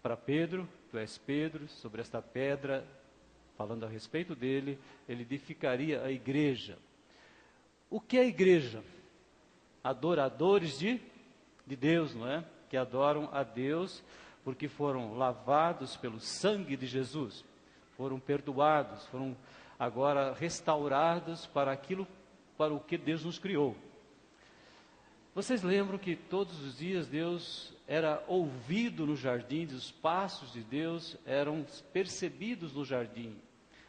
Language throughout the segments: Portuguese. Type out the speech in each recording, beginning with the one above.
para Pedro: tu és Pedro, sobre esta pedra, falando a respeito dele, ele edificaria a igreja. O que é a igreja? Adoradores de Deus, não é? Que adoram a Deus porque foram lavados pelo sangue de Jesus, foram perdoados, foram agora restaurados para aquilo para o que Deus nos criou. Vocês lembram que todos os dias Deus era ouvido no jardim, os passos de Deus eram percebidos no jardim.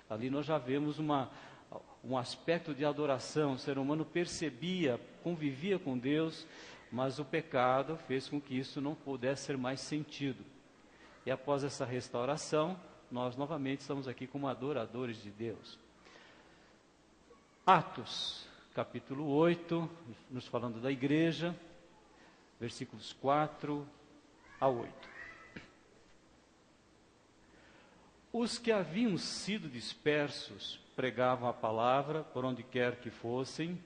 Ali nós já vemos um aspecto de adoração. O ser humano percebia, convivia com Deus, mas o pecado fez com que isso não pudesse ser mais sentido. E após essa restauração, nós novamente estamos aqui como adoradores de Deus. Atos, capítulo 8, nos falando da igreja, versículos 4 a 8. Os que haviam sido dispersos pregavam a palavra por onde quer que fossem.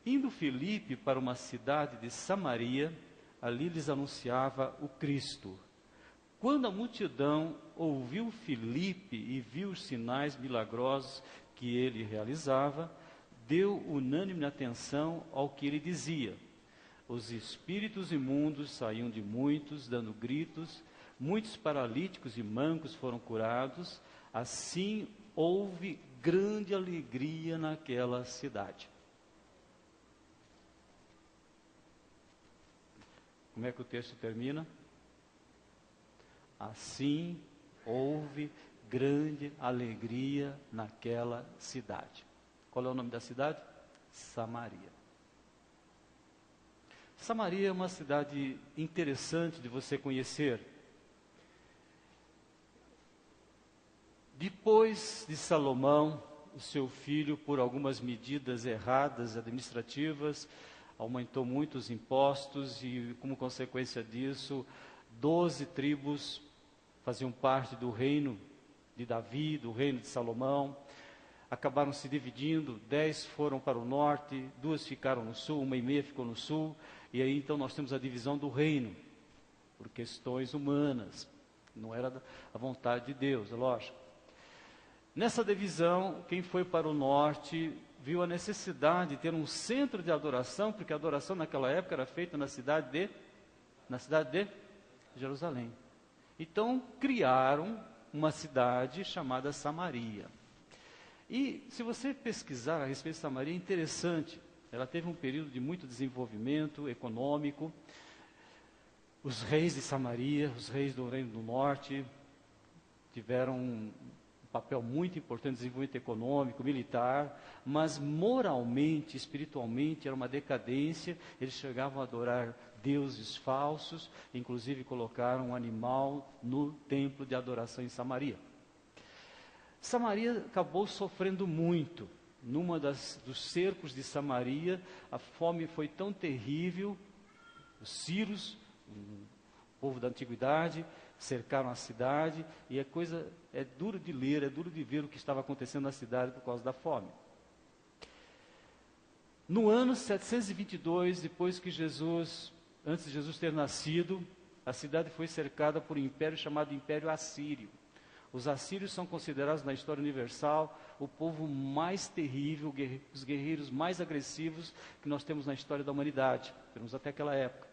Indo Filipe para uma cidade de Samaria, ali lhes anunciava o Cristo. Quando a multidão ouviu Filipe e viu os sinais milagrosos que ele realizava, deu unânime atenção ao que ele dizia. Os espíritos imundos saíam de muitos, dando gritos, muitos paralíticos e mancos foram curados. Assim houve grande alegria naquela cidade. Como é que o texto termina? Assim houve grande alegria naquela cidade. Qual é o nome da cidade? Samaria. Samaria é uma cidade interessante de você conhecer. Depois de Salomão, o seu filho, por algumas medidas erradas administrativas, aumentou muito os impostos e, como consequência disso, 12 tribos faziam parte do reino de Davi, do reino de Salomão. Acabaram se dividindo, 10 foram para o norte, 2 ficaram no sul, 1,5 ficou no sul, e aí então nós temos a divisão do reino, por questões humanas, não era a vontade de Deus, é lógico. Nessa divisão, quem foi para o norte viu a necessidade de ter um centro de adoração, porque a adoração naquela época era feita na cidade de Jerusalém. Então criaram uma cidade chamada Samaria. E se você pesquisar a respeito de Samaria, é interessante. Ela teve um período de muito desenvolvimento econômico. Os reis de Samaria, os reis do Reino do Norte, tiveram um papel muito importante no desenvolvimento econômico, militar, mas moralmente, espiritualmente, era uma decadência. Eles chegavam a adorar deuses falsos, inclusive colocaram um animal no templo de adoração em Samaria. Samaria acabou sofrendo muito. Dos cercos de Samaria, a fome foi tão terrível. Os sírios, o povo da antiguidade, cercaram a cidade, e a coisa é duro de ler, é duro de ver o que estava acontecendo na cidade por causa da fome. No ano 722, antes de Jesus ter nascido, a cidade foi cercada por um império chamado Império Assírio. Os assírios são considerados na história universal o povo mais terrível, os guerreiros mais agressivos que nós temos na história da humanidade, temos até aquela época.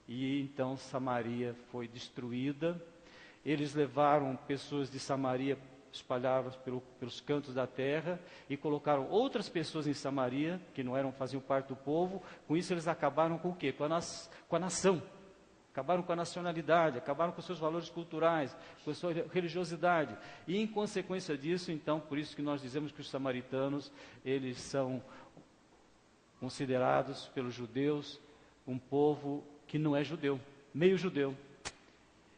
E então Samaria foi destruída. Eles levaram pessoas de Samaria espalhadas pelos cantos da terra e colocaram outras pessoas em Samaria que não faziam parte do povo. Com isso eles acabaram com o quê? Com a nação. Acabaram com a nacionalidade, acabaram com os seus valores culturais, com a sua religiosidade. E em consequência disso, então, por isso que nós dizemos que os samaritanos, eles são considerados pelos judeus um povo que não é judeu, meio judeu.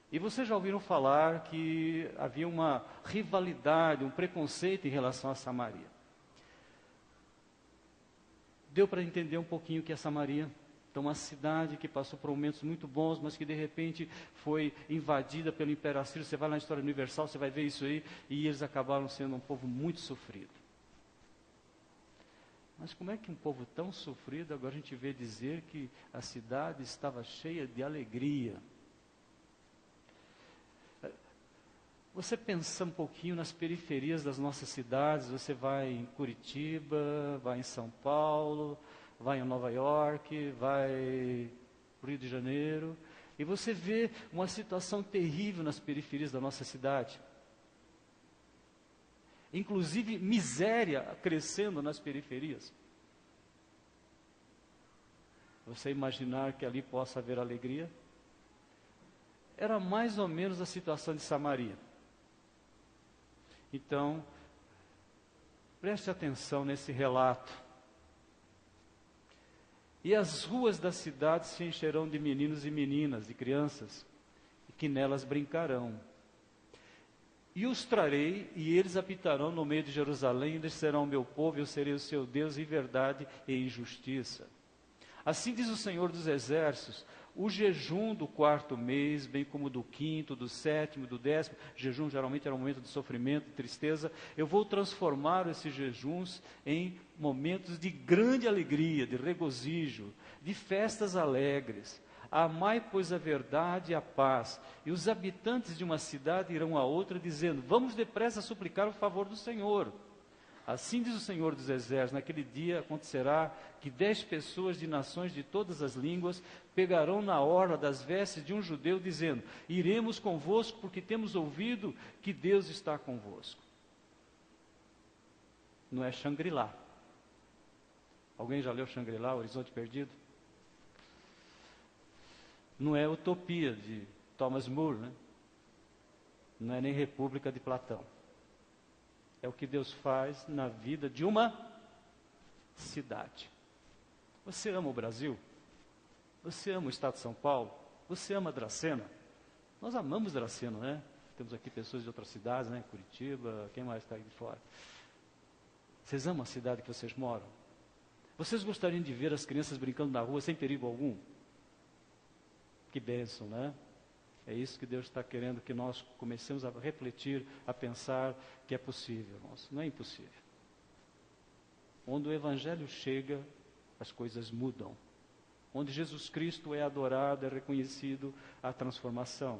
E vocês já ouviram falar que havia uma rivalidade, um preconceito em relação a Samaria. Deu para entender um pouquinho o que é Samaria? Então, uma cidade que passou por momentos muito bons, mas que de repente foi invadida pelo Império Assírio. Você vai na história universal, você vai ver isso aí, e eles acabaram sendo um povo muito sofrido. Mas como é que um povo tão sofrido, agora a gente vê dizer que a cidade estava cheia de alegria? Você pensa um pouquinho nas periferias das nossas cidades, você vai em Curitiba, vai em São Paulo, vai em Nova York, vai para o Rio de Janeiro, e você vê uma situação terrível nas periferias da nossa cidade. Inclusive miséria crescendo nas periferias. Você imaginar que ali possa haver alegria? Era mais ou menos a situação de Samaria. Então, preste atenção nesse relato. E as ruas da cidade se encherão de meninos e meninas, de crianças, e que nelas brincarão. E os trarei, e eles habitarão no meio de Jerusalém, eles serão o meu povo, eu serei o seu Deus, em verdade e em justiça. Assim diz o Senhor dos Exércitos, o jejum do 4º mês, bem como do 5º, do 7º, do 10º, jejum geralmente era um momento de sofrimento, de tristeza, eu vou transformar esses jejuns em momentos de grande alegria, de regozijo, de festas alegres. Amai, pois, a verdade e a paz, e os habitantes de uma cidade irão a outra, dizendo, vamos depressa suplicar o favor do Senhor. Assim diz o Senhor dos Exércitos, naquele dia acontecerá que 10 pessoas de nações de todas as línguas pegarão na orla das vestes de um judeu, dizendo, iremos convosco porque temos ouvido que Deus está convosco. Não é Shangri-La. Alguém já leu Shangri-La, Horizonte Perdido? Não é Utopia, de Thomas More, né? Não é nem República de Platão. É o que Deus faz na vida de uma cidade. Você ama o Brasil? Você ama o Estado de São Paulo? Você ama Dracena? Nós amamos Dracena, né? Temos aqui pessoas de outras cidades, né? Curitiba, quem mais está aí de fora? Vocês amam a cidade que vocês moram? Vocês gostariam de ver as crianças brincando na rua sem perigo algum? Que bênção, né? É isso que Deus está querendo que nós comecemos a refletir, a pensar que é possível, irmãos. Não é impossível. Onde o Evangelho chega, as coisas mudam. Onde Jesus Cristo é adorado, é reconhecido, a transformação.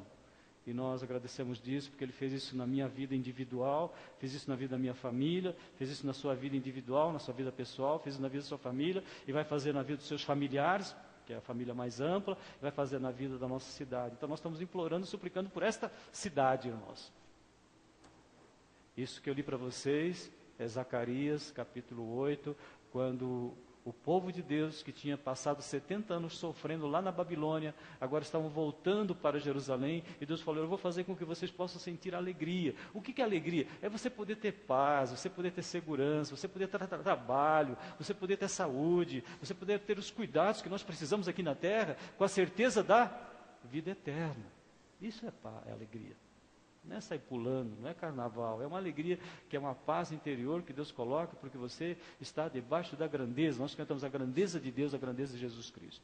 E nós agradecemos disso, porque Ele fez isso na minha vida individual, fez isso na vida da minha família, fez isso na sua vida individual, na sua vida pessoal, fez isso na vida da sua família, e vai fazer na vida dos seus familiares, que é a família mais ampla, vai fazer na vida da nossa cidade. Então nós estamos implorando, suplicando por esta cidade, irmãos. Isso que eu li para vocês é Zacarias, capítulo 8, quando o povo de Deus, que tinha passado 70 anos sofrendo lá na Babilônia, agora estavam voltando para Jerusalém, e Deus falou, eu vou fazer com que vocês possam sentir alegria. O que é alegria? É você poder ter paz, você poder ter segurança, você poder ter trabalho, você poder ter saúde, você poder ter os cuidados que nós precisamos aqui na terra, com a certeza da vida eterna. Isso é alegria. Não é sair pulando, não é carnaval, é uma alegria que é uma paz interior que Deus coloca, porque você está debaixo da grandeza. Nós cantamos a grandeza de Deus, a grandeza de Jesus Cristo.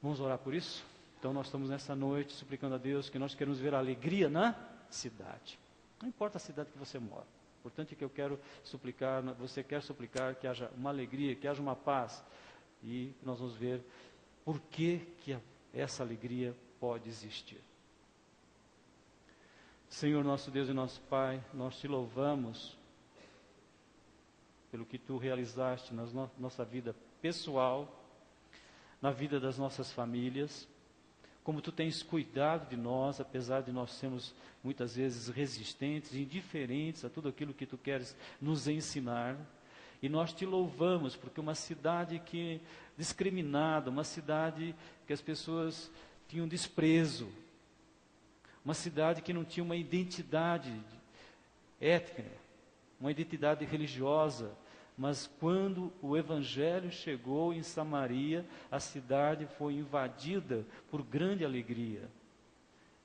Vamos orar por isso? Então nós estamos nessa noite suplicando a Deus que nós queremos ver a alegria na cidade. Não importa a cidade que você mora. O importante é que eu quero suplicar, você quer suplicar que haja uma alegria, que haja uma paz. E nós vamos ver por que essa alegria pode existir. Senhor nosso Deus e nosso Pai, nós te louvamos pelo que tu realizaste na nossa vida pessoal, na vida das nossas famílias, como tu tens cuidado de nós, apesar de nós sermos muitas vezes resistentes, indiferentes a tudo aquilo que tu queres nos ensinar. E nós te louvamos porque uma cidade que discriminada, uma cidade que as pessoas tinham desprezo, uma cidade que não tinha uma identidade étnica, uma identidade religiosa, mas quando o Evangelho chegou em Samaria, a cidade foi invadida por grande alegria.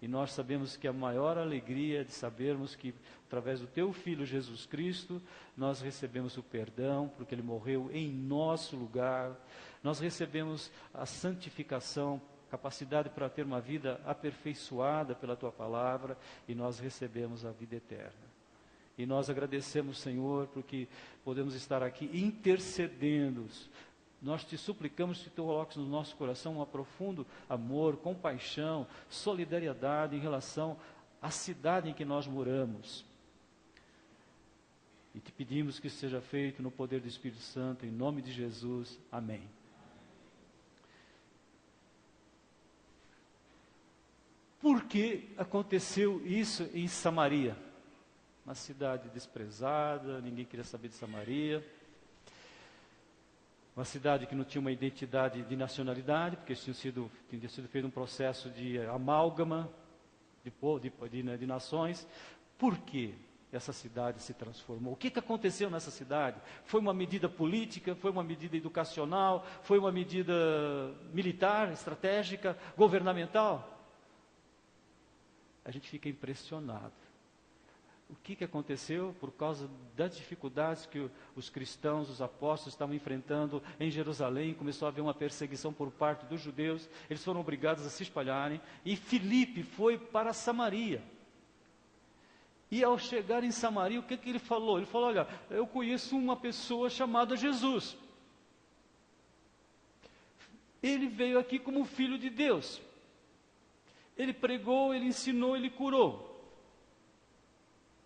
E nós sabemos que a maior alegria é de sabermos que, através do Teu Filho Jesus Cristo, nós recebemos o perdão, porque Ele morreu em nosso lugar, nós recebemos a santificação, capacidade para ter uma vida aperfeiçoada pela Tua Palavra, e nós recebemos a vida eterna. E nós agradecemos, Senhor, porque podemos estar aqui intercedendo. Nós te suplicamos que Tu coloques no nosso coração um profundo amor, compaixão, solidariedade em relação a cidade em que nós moramos. E te pedimos que isso seja feito no poder do Espírito Santo, em nome de Jesus. Amém. Por que aconteceu isso em Samaria? Uma cidade desprezada, ninguém queria saber de Samaria. Uma cidade que não tinha uma identidade de nacionalidade, porque tinha sido feito um processo de amálgama de nações. Por que essa cidade se transformou? O que aconteceu nessa cidade? Foi uma medida política? Foi uma medida educacional? Foi uma medida militar, estratégica, governamental? A gente fica impressionado. O que aconteceu? Por causa das dificuldades que os cristãos, os apóstolos estavam enfrentando em Jerusalém, começou a haver uma perseguição por parte dos judeus, eles foram obrigados a se espalharem, e Filipe foi para Samaria. E ao chegar em Samaria, o que ele falou? Ele falou, olha, eu conheço uma pessoa chamada Jesus. Ele veio aqui como filho de Deus. Ele pregou, ele ensinou, ele curou.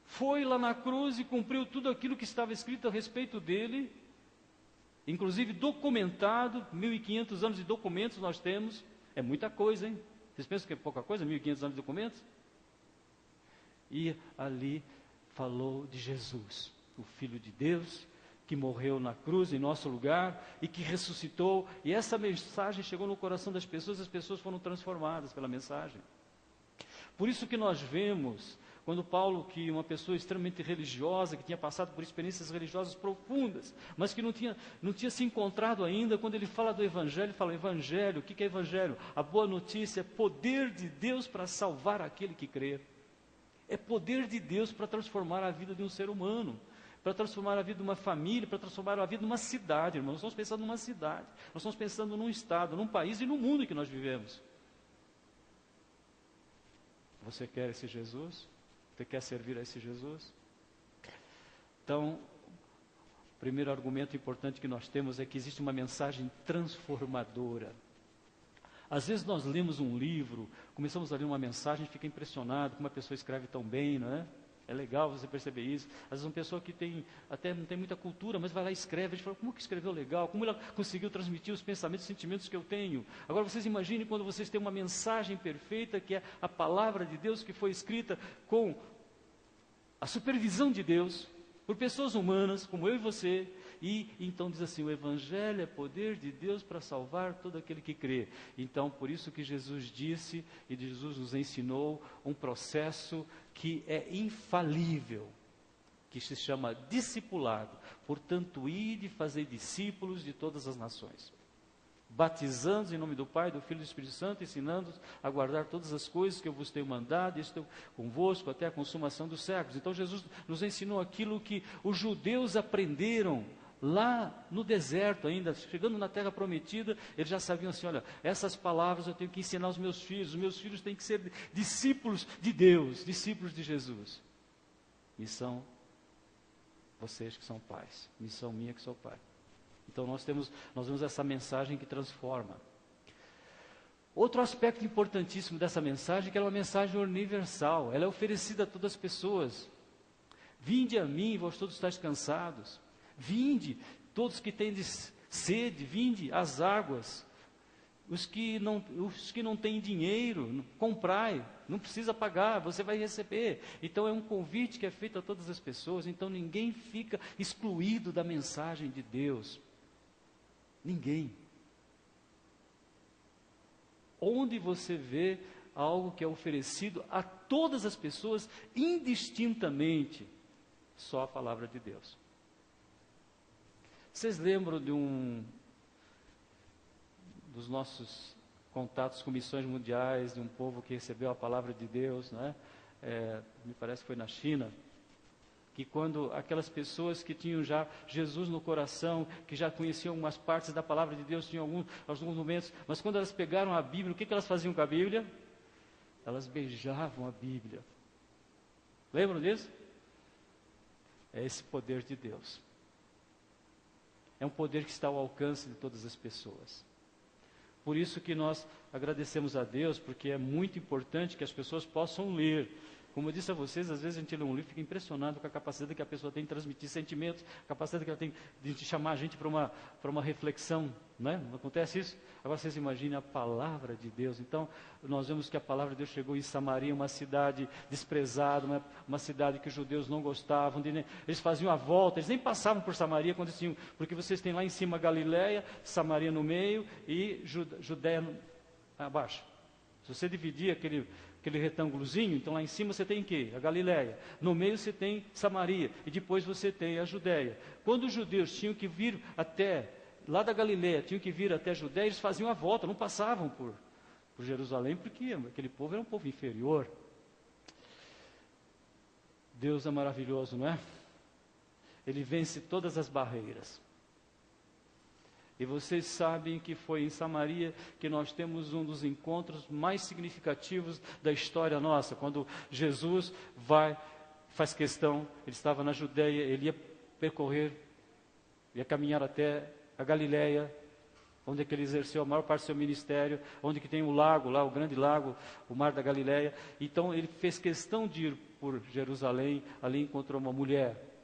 Foi lá na cruz e cumpriu tudo aquilo que estava escrito a respeito dele, inclusive documentado, 1.500 anos de documentos nós temos, é muita coisa, hein? Vocês pensam que é pouca coisa, 1.500 anos de documentos? E ali falou de Jesus, o Filho de Deus, que morreu na cruz em nosso lugar e que ressuscitou, e essa mensagem chegou no coração das pessoas, as pessoas foram transformadas pela mensagem. Por isso que nós vemos, quando Paulo, que uma pessoa extremamente religiosa, que tinha passado por experiências religiosas profundas, mas que não tinha se encontrado ainda, quando ele fala do Evangelho, ele fala, Evangelho, o que é Evangelho? A boa notícia é poder de Deus para salvar aquele que crê. É poder de Deus para transformar a vida de um ser humano, para transformar a vida de uma família, para transformar a vida de uma cidade, irmãos. Nós estamos pensando numa cidade, nós estamos pensando num estado, num país e no mundo em que nós vivemos. Você quer esse Jesus? Você quer servir a esse Jesus? Então, o primeiro argumento importante que nós temos é que existe uma mensagem transformadora. Às vezes nós lemos um livro, começamos a ler uma mensagem e fica impressionado como uma pessoa escreve tão bem, não é? É legal você perceber isso. Às vezes uma pessoa que até não tem muita cultura, mas vai lá e escreve, a gente fala, como que escreveu legal? Como ela conseguiu transmitir os pensamentos e sentimentos que eu tenho? Agora vocês imaginem quando vocês têm uma mensagem perfeita, que é a palavra de Deus, que foi escrita com a supervisão de Deus, por pessoas humanas, como eu e você, e então diz assim, o Evangelho é poder de Deus para salvar todo aquele que crê. Então, por isso que Jesus disse, e Jesus nos ensinou, um processo que é infalível, que se chama discipulado. Portanto, ide e fazei discípulos de todas as nações, batizando-os em nome do Pai, do Filho e do Espírito Santo, ensinando-os a guardar todas as coisas que eu vos tenho mandado, e estou convosco até a consumação dos séculos. Então Jesus nos ensinou aquilo que os judeus aprenderam lá no deserto ainda, chegando na terra prometida, eles já sabiam assim, olha, essas palavras eu tenho que ensinar aos meus filhos, os meus filhos têm que ser discípulos de Deus, discípulos de Jesus. Missão vocês que são pais, missão minha que sou pai. Então nós vemos essa mensagem que transforma. Outro aspecto importantíssimo dessa mensagem é que ela é uma mensagem universal, ela é oferecida a todas as pessoas. Vinde a mim, vós todos estáis cansados. Vinde, todos que têm sede, vinde às águas. Os que não têm dinheiro, comprai, não precisa pagar, você vai receber. Então é um convite que é feito a todas as pessoas, então ninguém fica excluído da mensagem de Deus. Ninguém. Onde você vê algo que é oferecido a todas as pessoas, indistintamente, só a palavra de Deus. Vocês lembram dos nossos contatos com missões mundiais, de um povo que recebeu a palavra de Deus, não é? Me parece que foi na China, que quando aquelas pessoas que tinham já Jesus no coração, que já conheciam algumas partes da palavra de Deus, tinham alguns momentos, mas quando elas pegaram a Bíblia, o que elas faziam com a Bíblia? Elas beijavam a Bíblia. Lembram disso? É esse poder de Deus. É um poder que está ao alcance de todas as pessoas. Por isso que nós agradecemos a Deus, porque é muito importante que as pessoas possam ler Como eu disse a vocês, às vezes a gente lê um livro e fica impressionado com a capacidade que a pessoa tem de transmitir sentimentos, a capacidade que ela tem de chamar a gente para uma reflexão, né? Não acontece isso? Agora vocês imaginem a palavra de Deus. Então, nós vemos que a palavra de Deus chegou em Samaria, uma cidade desprezada, uma cidade que os judeus não gostavam, eles faziam a volta, eles nem passavam por Samaria quando eles tinham, porque vocês têm lá em cima Galileia, Samaria no meio e Judéia abaixo. Se você dividir aquele retângulozinho, então lá em cima você tem o quê? A Galileia. No meio você tem Samaria. E depois você tem a Judéia. Quando os judeus tinham que vir até, lá da Galileia, tinham que vir até a Judéia, eles faziam a volta, não passavam por Jerusalém, porque aquele povo era um povo inferior. Deus é maravilhoso, não é? Ele vence todas as barreiras. E vocês sabem que foi em Samaria que nós temos um dos encontros mais significativos da história nossa. Quando Jesus faz questão, ele estava na Judéia, ele ia percorrer, ia caminhar até a Galileia, onde é que ele exerceu a maior parte do seu ministério, onde que tem o lago lá, o grande lago, o mar da Galileia. Então ele fez questão de ir por Jerusalém, ali encontrou uma mulher.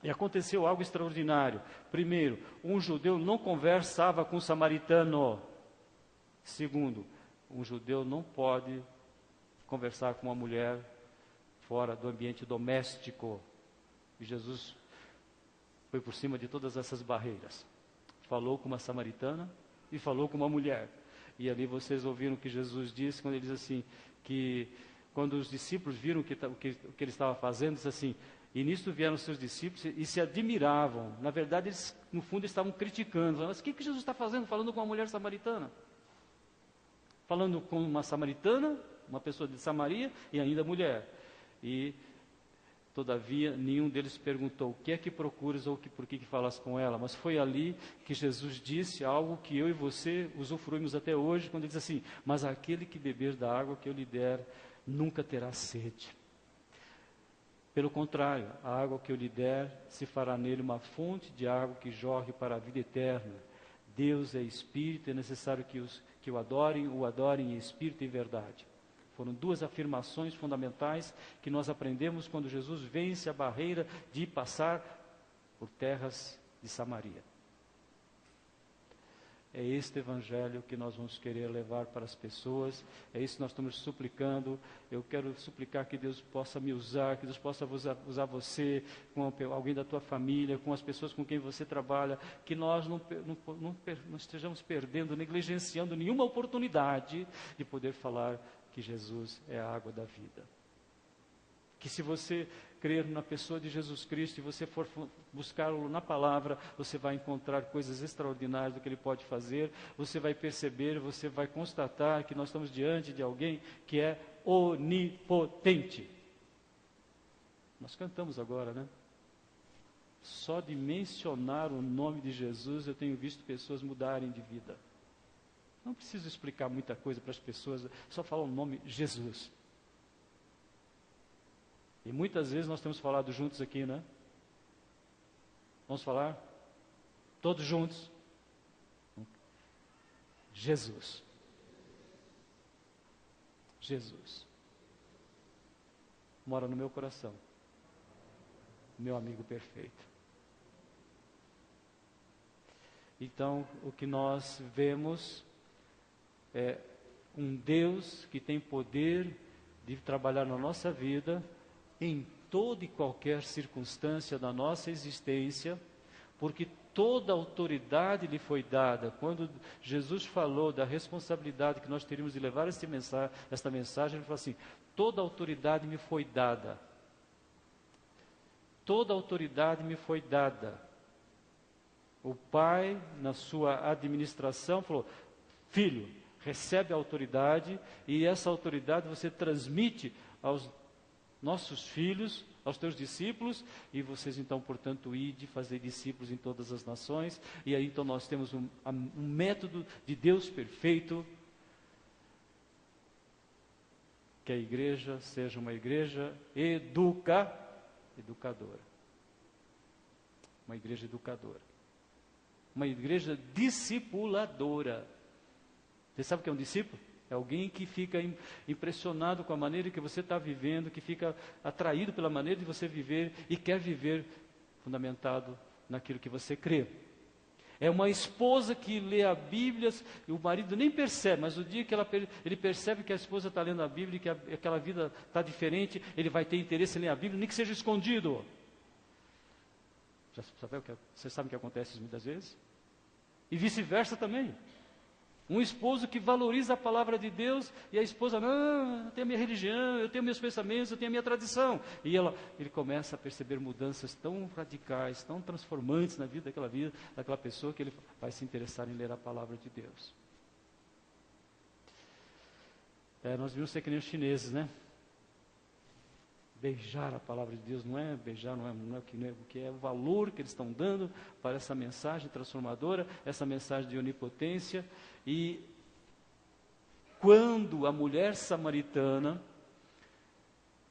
E aconteceu algo extraordinário. Primeiro, um judeu não conversava com um samaritano. Segundo, um judeu não pode conversar com uma mulher fora do ambiente doméstico. E Jesus foi por cima de todas essas barreiras. Falou com uma samaritana e falou com uma mulher. E ali vocês ouviram o que Jesus disse, quando ele diz assim, que quando os discípulos viram o que ele estava fazendo, disse assim, e nisto vieram os seus discípulos e se admiravam. Na verdade, eles, no fundo, estavam criticando. Falando, mas o que Jesus está fazendo? Falando com uma mulher samaritana. Falando com uma samaritana, uma pessoa de Samaria e ainda mulher. E, todavia, nenhum deles perguntou, o que é que procuras ou por que falas com ela? Mas foi ali que Jesus disse algo que eu e você usufruímos até hoje, quando ele diz assim, mas aquele que beber da água que eu lhe der, nunca terá sede. Pelo contrário, a água que eu lhe der, se fará nele uma fonte de água que jorre para a vida eterna. Deus é Espírito, é necessário que o adorem em Espírito e verdade. Foram duas afirmações fundamentais que nós aprendemos quando Jesus vence a barreira de passar por terras de Samaria. É este evangelho que nós vamos querer levar para as pessoas, é isso que nós estamos suplicando. Eu quero suplicar que Deus possa me usar, que Deus possa usar você, com alguém da tua família, com as pessoas com quem você trabalha, que nós não estejamos perdendo, negligenciando nenhuma oportunidade de poder falar que Jesus é a água da vida. Que se você crer na pessoa de Jesus Cristo e você for buscá-lo na palavra, você vai encontrar coisas extraordinárias do que ele pode fazer, você vai perceber, você vai constatar que nós estamos diante de alguém que é onipotente. Nós cantamos agora, né? Só de mencionar o nome de Jesus eu tenho visto pessoas mudarem de vida. Não preciso explicar muita coisa para as pessoas, só falar o nome Jesus. E muitas vezes nós temos falado juntos aqui, né? Vamos falar? Todos juntos. Jesus. Jesus. Mora no meu coração. Meu amigo perfeito. Então, o que nós vemos é um Deus que tem poder de trabalhar na nossa vida, em toda e qualquer circunstância da nossa existência, porque toda autoridade lhe foi dada. Quando Jesus falou da responsabilidade que nós teríamos de levar esta mensagem, ele falou assim, toda autoridade me foi dada. Toda autoridade me foi dada. O Pai, na sua administração, falou, filho, recebe a autoridade, e essa autoridade você transmite aos nossos filhos, aos teus discípulos, e vocês então, portanto, ide fazer discípulos em todas as nações. E aí então nós temos um método de Deus perfeito, que a igreja seja uma igreja educadora. Uma igreja educadora. Uma igreja discipuladora. Você sabe o que é um discípulo? É alguém que fica impressionado com a maneira que você está vivendo, que fica atraído pela maneira de você viver e quer viver fundamentado naquilo que você crê. É uma esposa que lê a Bíblia, e o marido nem percebe, mas o dia que ele percebe que a esposa está lendo a Bíblia e que aquela vida está diferente, ele vai ter interesse em ler a Bíblia, nem que seja escondido. Você sabe o que acontece muitas vezes? E vice-versa também. Um esposo que valoriza a palavra de Deus e a esposa, não, eu tenho a minha religião, eu tenho meus pensamentos, eu tenho a minha tradição. E ele começa a perceber mudanças tão radicais, tão transformantes na vida daquela pessoa, que ele vai se interessar em ler a palavra de Deus. Nós devíamos ser que nem os chineses, né? Beijar a palavra de Deus, não é beijar, não é o que é o valor que eles estão dando para essa mensagem transformadora, essa mensagem de onipotência. E quando a mulher samaritana,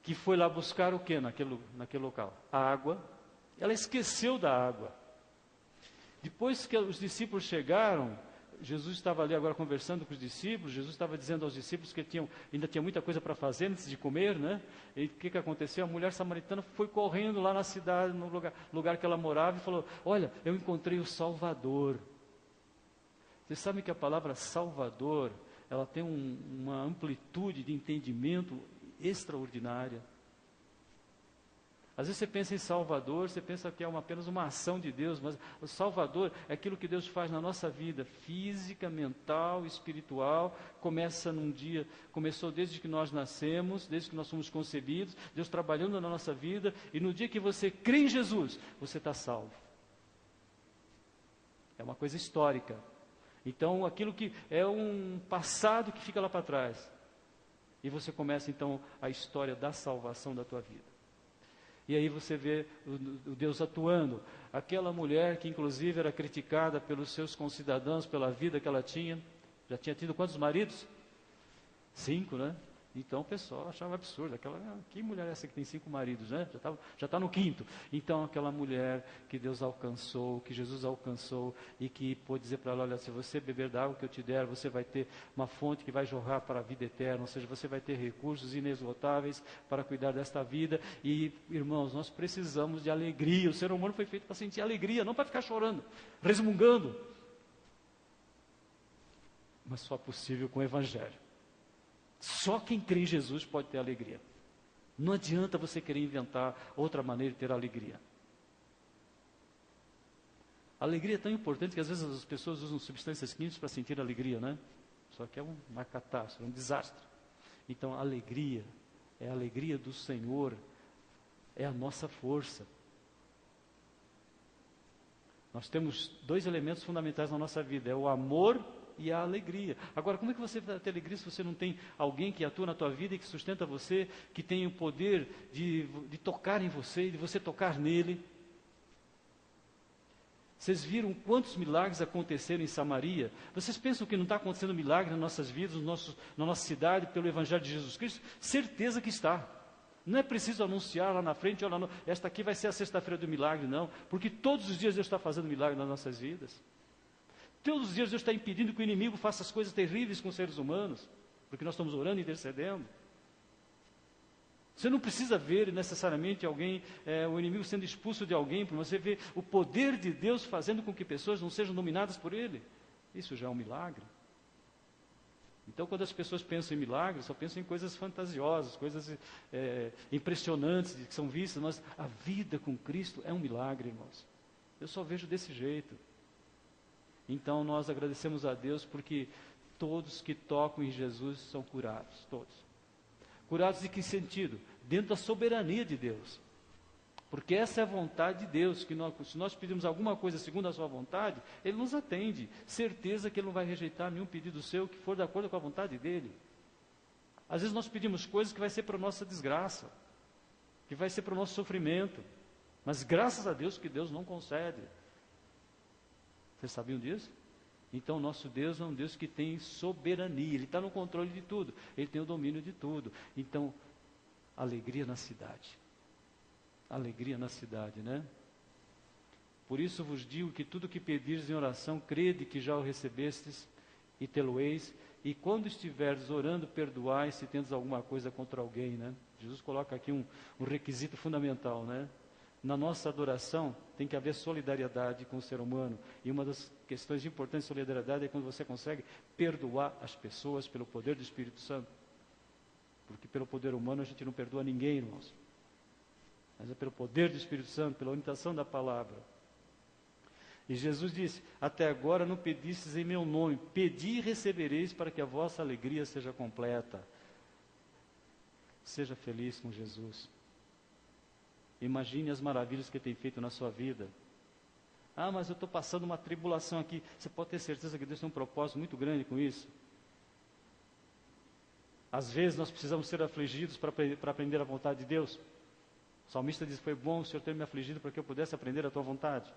que foi lá buscar o que naquele local? A água, ela esqueceu da água. Depois que os discípulos chegaram, Jesus estava ali agora conversando com os discípulos, Jesus estava dizendo aos discípulos que ainda tinha muita coisa para fazer antes de comer, né? E o que aconteceu? A mulher samaritana foi correndo lá na cidade, no lugar que ela morava, e falou: olha, eu encontrei o Salvador. Vocês sabem que a palavra Salvador, ela tem uma amplitude de entendimento extraordinária. Às vezes você pensa em Salvador, você pensa que é apenas uma ação de Deus, mas o Salvador é aquilo que Deus faz na nossa vida, física, mental, espiritual. Começou desde que nós nascemos, desde que nós fomos concebidos, Deus trabalhando na nossa vida, e no dia que você crê em Jesus, você está salvo. É uma coisa histórica. Então, aquilo que é um passado que fica lá para trás, e você começa então a história da salvação da tua vida. E aí você vê o Deus atuando. Aquela mulher que inclusive era criticada pelos seus concidadãos, pela vida que ela tinha. Já tinha tido quantos maridos? 5, né? Então o pessoal achava absurdo. Que mulher é essa que tem 5 maridos, né? Já está no 5º. Então aquela mulher que Deus alcançou, que Jesus alcançou, e que pôde dizer para ela: olha, se você beber da água que eu te der, você vai ter uma fonte que vai jorrar para a vida eterna, ou seja, você vai ter recursos inesgotáveis para cuidar desta vida. E, irmãos, nós precisamos de alegria. O ser humano foi feito para sentir alegria, não para ficar chorando, resmungando. Mas só possível com o Evangelho. Só quem crê em Jesus pode ter alegria. Não adianta você querer inventar outra maneira de ter alegria. A alegria é tão importante que às vezes as pessoas usam substâncias químicas para sentir alegria, né? Só que é uma catástrofe, um desastre. Então a alegria é a alegria do Senhor, é a nossa força. Nós temos 2 elementos fundamentais na nossa vida: é o amor e a alegria. Agora, como é que você vai ter alegria se você não tem alguém que atua na tua vida e que sustenta você, que tem o poder de tocar em você, de você tocar nele? Vocês viram quantos milagres aconteceram em Samaria? Vocês pensam que não está acontecendo milagre nas nossas vidas, na nossa cidade, pelo Evangelho de Jesus Cristo? Certeza que está. Não é preciso anunciar lá na frente: olha, esta aqui vai ser a sexta-feira do milagre, não. Porque todos os dias Deus está fazendo milagre nas nossas vidas. Todos os dias Deus está impedindo que o inimigo faça as coisas terríveis com os seres humanos, porque nós estamos orando e intercedendo. Você não precisa ver necessariamente o inimigo sendo expulso de alguém, para você ver o poder de Deus fazendo com que pessoas não sejam dominadas por ele. Isso já é um milagre. Então, quando as pessoas pensam em milagres, só pensam em coisas fantasiosas, coisas impressionantes que são vistas, mas a vida com Cristo é um milagre, irmãos. Eu só vejo desse jeito. Então nós agradecemos a Deus porque todos que tocam em Jesus são curados, todos. Curados em que sentido? Dentro da soberania de Deus. Porque essa é a vontade de Deus, que se nós pedimos alguma coisa segundo a sua vontade, Ele nos atende. Certeza que Ele não vai rejeitar nenhum pedido seu que for de acordo com a vontade dEle. Às vezes nós pedimos coisas que vai ser para a nossa desgraça, que vai ser para o nosso sofrimento, mas graças a Deus que Deus não concede. Vocês sabiam disso? Então, nosso Deus é um Deus que tem soberania. Ele está no controle de tudo. Ele tem o domínio de tudo. Então, alegria na cidade. Alegria na cidade, né? Por isso vos digo que tudo que pedires em oração, crede que já o recebestes e tê-lo-eis, E quando estiveres orando, perdoai se tendes alguma coisa contra alguém, né? Jesus coloca aqui um requisito fundamental, né? Na nossa adoração tem que haver solidariedade com o ser humano. E uma das questões importantes de solidariedade é quando você consegue perdoar as pessoas pelo poder do Espírito Santo. Porque pelo poder humano a gente não perdoa ninguém, irmãos. Mas é pelo poder do Espírito Santo, pela orientação da palavra. E Jesus disse: até agora não pedistes em meu nome, pedi e recebereis para que a vossa alegria seja completa. Seja feliz com Jesus. Imagine as maravilhas que Ele tem feito na sua vida. Ah, mas eu estou passando uma tribulação aqui. Você pode ter certeza que Deus tem um propósito muito grande com isso. Às vezes nós precisamos ser afligidos para aprender a vontade de Deus. O salmista diz: foi bom o Senhor ter me afligido para que eu pudesse aprender a tua vontade.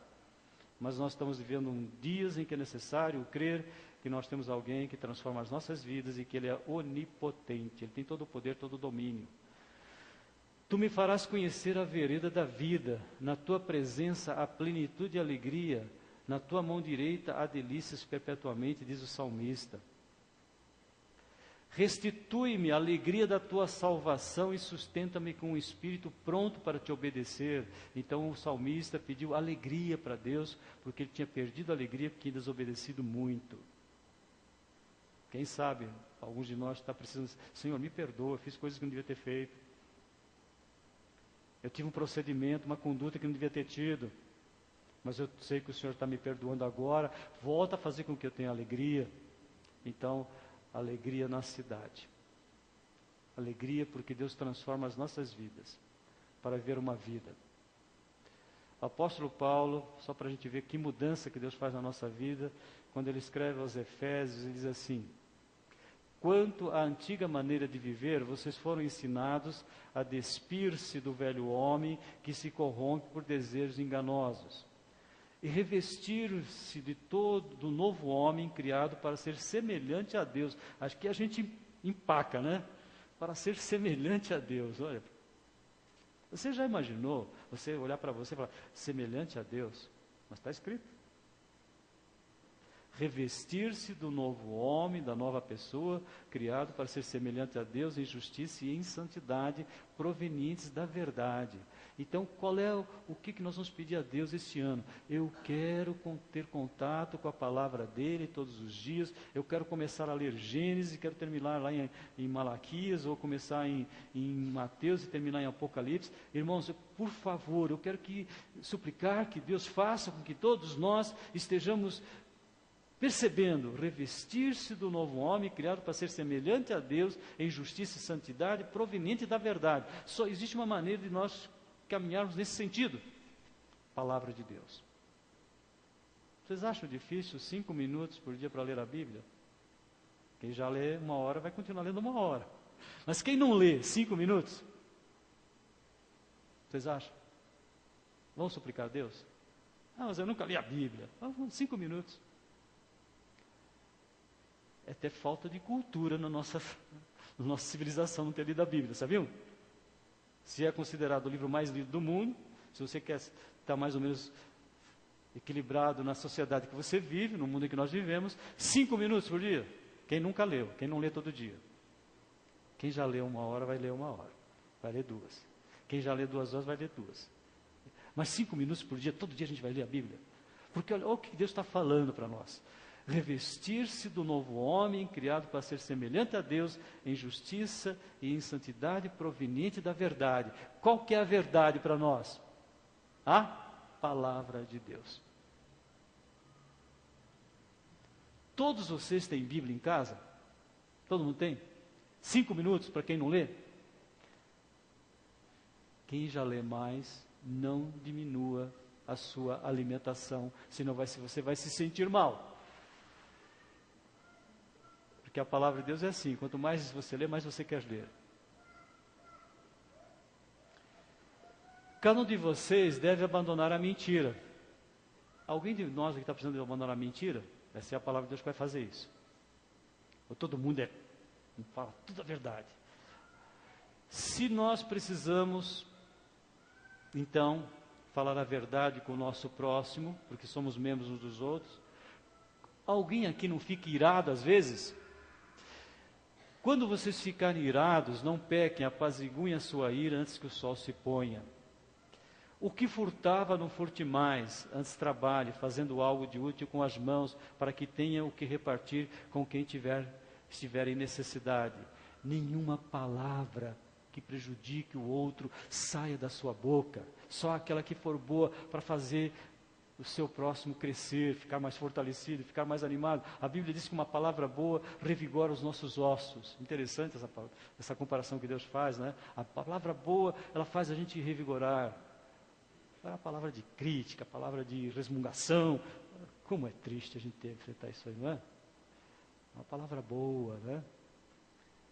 Mas nós estamos vivendo dias em que é necessário crer que nós temos alguém que transforma as nossas vidas e que Ele é onipotente. Ele tem todo o poder, todo o domínio. Tu me farás conhecer a vereda da vida, na tua presença há plenitude e alegria, na tua mão direita há delícias perpetuamente, diz o salmista. Restitui-me a alegria da tua salvação e sustenta-me com um espírito pronto para te obedecer. Então o salmista pediu alegria para Deus, porque ele tinha perdido a alegria porque tinha desobedecido muito. Quem sabe, alguns de nós estão precisando, Senhor, me perdoa, fiz coisas que não devia ter feito. Eu tive um procedimento, uma conduta que não devia ter tido. Mas eu sei que o Senhor está me perdoando agora. Volta a fazer com que eu tenha alegria. Então, alegria na cidade. Alegria porque Deus transforma as nossas vidas para viver uma vida. O apóstolo Paulo, só para a gente ver que mudança que Deus faz na nossa vida, quando ele escreve aos Efésios, ele diz assim: quanto à antiga maneira de viver, vocês foram ensinados a despir-se do velho homem que se corrompe por desejos enganosos e revestir-se do novo homem criado para ser semelhante a Deus. Acho que a gente empaca, né? Para ser semelhante a Deus. Olha, você já imaginou você olhar para você e falar, semelhante a Deus? Mas está escrito. Revestir-se do novo homem, da nova pessoa, criado para ser semelhante a Deus em justiça e em santidade, provenientes da verdade. Então, qual é o que nós vamos pedir a Deus este ano? Eu quero ter contato com a palavra dEle todos os dias, eu quero começar a ler Gênesis, quero terminar lá em Malaquias, ou começar em Mateus e terminar em Apocalipse. Irmãos, por favor, eu quero suplicar que Deus faça com que todos nós estejamos percebendo, revestir-se do novo homem, criado para ser semelhante a Deus, em justiça e santidade, proveniente da verdade. Só existe uma maneira de nós caminharmos nesse sentido. Palavra de Deus. Vocês acham difícil 5 minutos por dia para ler a Bíblia? Quem já lê 1 hora vai continuar lendo 1 hora. Mas quem não lê 5 minutos? Vocês acham? Vamos suplicar a Deus? Ah, mas eu nunca li a Bíblia. 5 minutos. É até falta de cultura na nossa civilização não ter lido a Bíblia, sabiam? Se é considerado o livro mais lido do mundo, se você quer estar mais ou menos equilibrado na sociedade que você vive, no mundo em que nós vivemos, 5 minutos por dia. Quem nunca leu, quem não lê todo dia. Quem já leu 1 hora, vai ler 1 hora. Vai ler 2. Quem já lê 2 horas, vai ler 2. Mas 5 minutos por dia, todo dia a gente vai ler a Bíblia. Porque olha o que Deus está falando para nós. Revestir-se do novo homem, criado para ser semelhante a Deus, em justiça e em santidade proveniente da verdade. Qual que é a verdade para nós? A palavra de Deus. Todos vocês têm Bíblia em casa? Todo mundo tem? 5 minutos para quem não lê? Quem já lê mais, não diminua a sua alimentação, senão você vai se sentir mal. Porque a palavra de Deus é assim, quanto mais você lê, mais você quer ler. Cada um de vocês deve abandonar a mentira. Alguém de nós que está precisando de abandonar a mentira? Essa é a palavra de Deus que vai fazer isso. Ou todo mundo fala tudo a verdade. Se nós precisamos, então, falar a verdade com o nosso próximo, porque somos membros uns dos outros, alguém aqui não fica irado às vezes? Quando vocês ficarem irados, não pequem, apaziguem a sua ira antes que o sol se ponha. O que furtava, não furte mais, antes trabalhe, fazendo algo de útil com as mãos, para que tenha o que repartir com quem estiver em necessidade. Nenhuma palavra que prejudique o outro saia da sua boca, só aquela que for boa para fazer o seu próximo crescer, ficar mais fortalecido, ficar mais animado. A Bíblia diz que uma palavra boa revigora os nossos ossos. Interessante essa comparação que Deus faz, né? A palavra boa, ela faz a gente revigorar. A palavra de crítica, a palavra de resmungação. Como é triste a gente ter que enfrentar isso aí, não é? Uma palavra boa, né?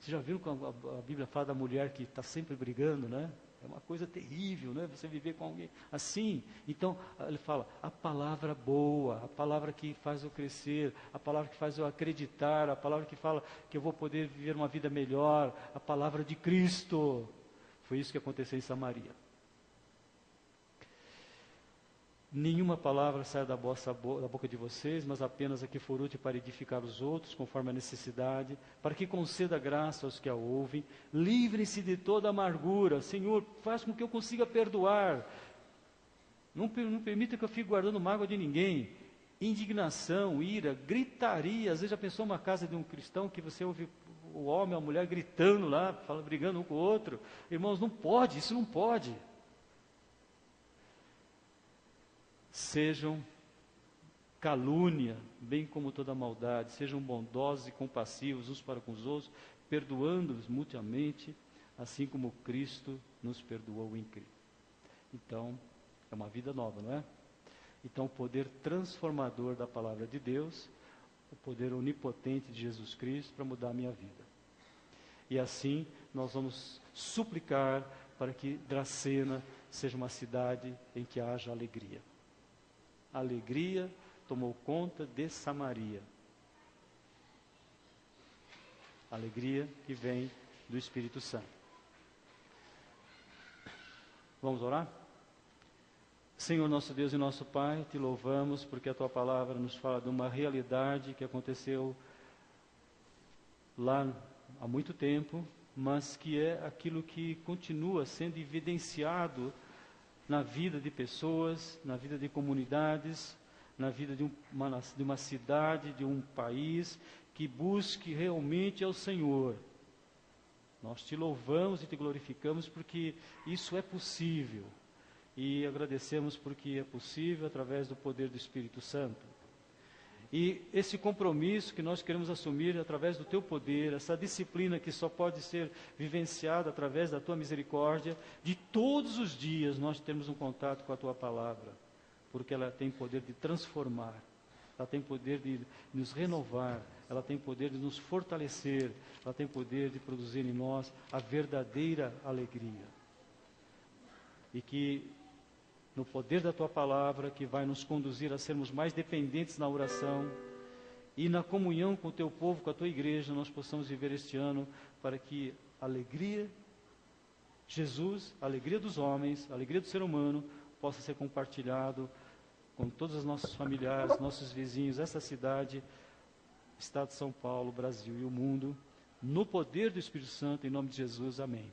Vocês já viram quando a Bíblia fala da mulher que está sempre brigando, né? É uma coisa terrível, né? Você viver com alguém assim. Então, ele fala, a palavra boa, a palavra que faz eu crescer, a palavra que faz eu acreditar, a palavra que fala que eu vou poder viver uma vida melhor, a palavra de Cristo. Foi isso que aconteceu em Samaria. Nenhuma palavra saia da boca de vocês, mas apenas a que for útil para edificar os outros, conforme a necessidade, para que conceda graça aos que a ouvem. Livrem-se de toda amargura. Senhor, faz com que eu consiga perdoar. Não permita que eu fique guardando mágoa de ninguém. Indignação, ira, gritaria. Às vezes já pensou uma casa de um cristão que você ouve o homem, a mulher gritando lá, brigando um com o outro. Irmãos, não pode, isso não pode. Sejam calúnia, bem como toda maldade, sejam bondosos e compassivos uns para com os outros, perdoando-os mutuamente, assim como Cristo nos perdoou em Cristo. Então, é uma vida nova, não é? Então, o poder transformador da palavra de Deus, o poder onipotente de Jesus Cristo para mudar a minha vida. E assim, nós vamos suplicar para que Dracena seja uma cidade em que haja alegria. A alegria tomou conta de Samaria. A alegria que vem do Espírito Santo. Vamos orar? Senhor nosso Deus e nosso Pai, te louvamos porque a Tua palavra nos fala de uma realidade que aconteceu lá há muito tempo, mas que é aquilo que continua sendo evidenciado na vida de pessoas, na vida de comunidades, na vida de uma cidade, de um país, que busque realmente ao Senhor. Nós te louvamos e te glorificamos porque isso é possível. E agradecemos porque é possível através do poder do Espírito Santo. E esse compromisso que nós queremos assumir através do Teu poder, essa disciplina que só pode ser vivenciada através da Tua misericórdia, de todos os dias nós temos um contato com a Tua palavra, porque ela tem poder de transformar, ela tem poder de nos renovar, ela tem poder de nos fortalecer, ela tem poder de produzir em nós a verdadeira alegria. E que no poder da Tua palavra, que vai nos conduzir a sermos mais dependentes na oração e na comunhão com o Teu povo, com a Tua igreja, nós possamos viver este ano para que a alegria, Jesus, a alegria dos homens, a alegria do ser humano, possa ser compartilhado com todos os nossos familiares, nossos vizinhos, essa cidade, Estado de São Paulo, Brasil e o mundo, no poder do Espírito Santo, em nome de Jesus, amém.